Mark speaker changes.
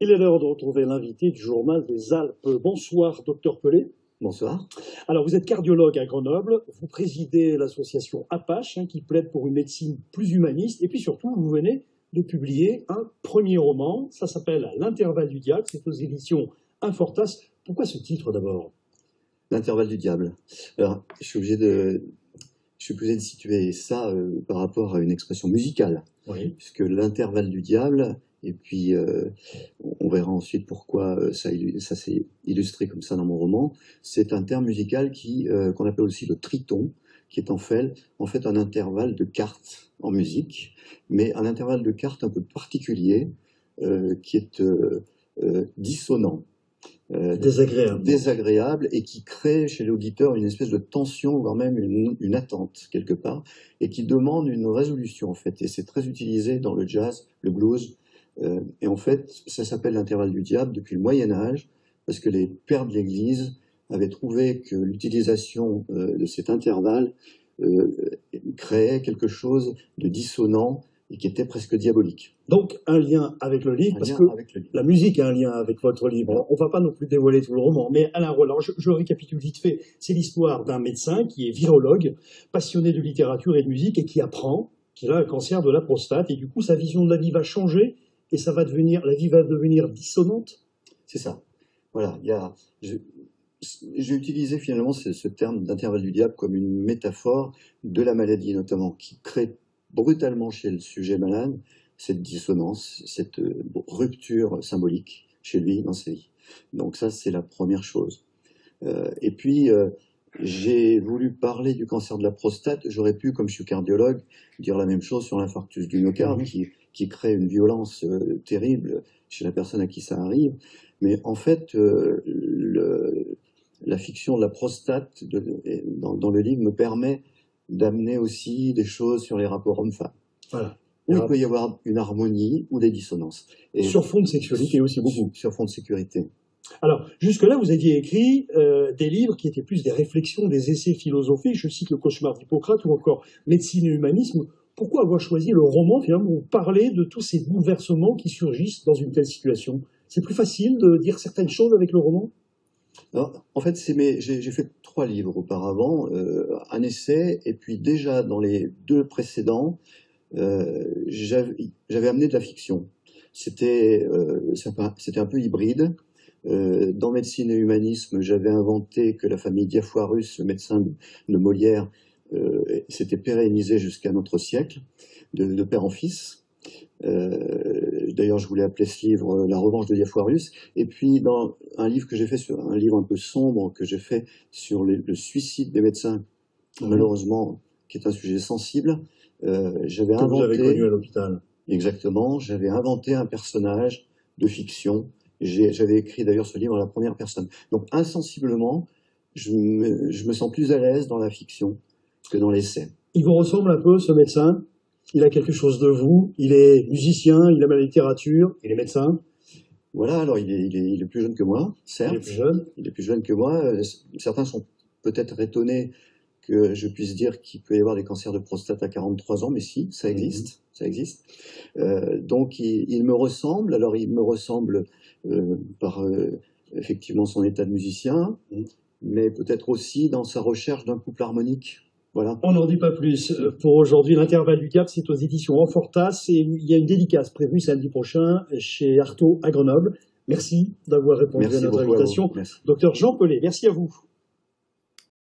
Speaker 1: Il est l'heure de retrouver l'invité du journal des Alpes. Bonsoir, docteur Pelé.
Speaker 2: Bonsoir.
Speaker 1: Alors, vous êtes cardiologue à Grenoble, vous présidez l'association Apache, qui plaide pour une médecine plus humaniste, et puis surtout, vous venez de publier un premier roman, ça s'appelle L'intervalle du diable, c'est aux éditions Infortas. Pourquoi ce titre d'abord?
Speaker 2: L'intervalle du diable. Alors, je suis obligé de situer ça par rapport à une expression musicale,
Speaker 1: Oui.
Speaker 2: puisque l'intervalle du diable, et puis on verra ensuite pourquoi ça s'est illustré comme ça dans mon roman, c'est un terme musical qu'on appelle aussi le triton, qui est en fait un intervalle de quartes en musique, mais un intervalle de quartes un peu particulier, qui est dissonant. Désagréable et qui crée chez l'auditeur une espèce de tension, voire même une attente quelque part, et qui demande une résolution en fait. Et c'est très utilisé dans le jazz, le blues, et en fait ça s'appelle l'intervalle du diable depuis le Moyen-Âge, parce que les pères de l'Église avaient trouvé que l'utilisation de cet intervalle créait quelque chose de dissonant et qui était presque diabolique.
Speaker 1: Donc, un lien avec le livre, parce que la musique a un lien avec votre livre. On ne va pas non plus dévoiler tout le roman, mais Alain Roland, je récapitule vite fait, c'est l'histoire d'un médecin qui est virologue, passionné de littérature et de musique, et qui apprend qu'il a un cancer de la prostate, et du coup, sa vision de la vie va changer, et la vie va devenir dissonante.
Speaker 2: C'est ça. Voilà, j'ai utilisé finalement ce terme d'intervalle du diable comme une métaphore de la maladie, notamment, qui crée brutalement chez le sujet malade cette dissonance, cette rupture symbolique chez lui dans sa vie. Donc ça, c'est la première chose. Et puis, j'ai voulu parler du cancer de la prostate. J'aurais pu, comme je suis cardiologue, dire la même chose sur l'infarctus du myocarde, qui crée une violence terrible chez la personne à qui ça arrive. Mais en fait, la fiction de la prostate dans le livre me permet d'amener aussi des choses sur les rapports hommes-femmes.
Speaker 1: Voilà.
Speaker 2: Où il peut y avoir une harmonie ou des dissonances.
Speaker 1: Et sur fond de sexualité aussi beaucoup.
Speaker 2: Sur fond de sécurité.
Speaker 1: Alors, jusque-là, vous aviez écrit des livres qui étaient plus des réflexions, des essais philosophiques. Je cite Le cauchemar d'Hippocrate ou encore Médecine et humanisme. Pourquoi avoir choisi le roman, finalement, pour parler de tous ces bouleversements qui surgissent dans une telle situation? C'est plus facile de dire certaines choses avec le roman?
Speaker 2: Alors, en fait, j'ai fait 3 livres auparavant, un essai, et puis déjà dans les 2 précédents, j'avais amené de la fiction. C'était un peu hybride. Dans Médecine et humanisme, j'avais inventé que la famille Diafoirus, le médecin de Molière, s'était pérennisée jusqu'à notre siècle, de père en fils. D'ailleurs, je voulais appeler ce livre La revanche de Diafoirus. Et puis, dans un livre que j'ai fait, un livre un peu sombre que j'ai fait sur le suicide des médecins, malheureusement, qui est un sujet sensible, j'avais inventé.
Speaker 1: Vous avez connu à l'hôpital.
Speaker 2: Exactement. J'avais inventé un personnage de fiction. J'avais écrit d'ailleurs ce livre à la première personne. Donc, insensiblement, je me sens plus à l'aise dans la fiction que dans l'essai.
Speaker 1: Il vous ressemble un peu, ce médecin? Il a quelque chose de vous, il est musicien, il aime la littérature, il est médecin.
Speaker 2: Voilà, alors il est plus jeune que moi, certes.
Speaker 1: Il est plus jeune.
Speaker 2: Il est plus jeune que moi. Certains sont peut-être étonnés que je puisse dire qu'il peut y avoir des cancers de prostate à 43 ans, mais si, ça existe, ça existe. Donc il me ressemble, alors il me ressemble par effectivement son état de musicien, mais peut-être aussi dans sa recherche d'un couple harmonique. Voilà.
Speaker 1: On n'en dit pas plus. Pour aujourd'hui, L'intervalle du diable, c'est aux éditions Infortas et il y a une dédicace prévue samedi prochain chez Artaud à Grenoble. Merci d'avoir répondu à notre invitation. Docteur Jean Pelé, merci à vous.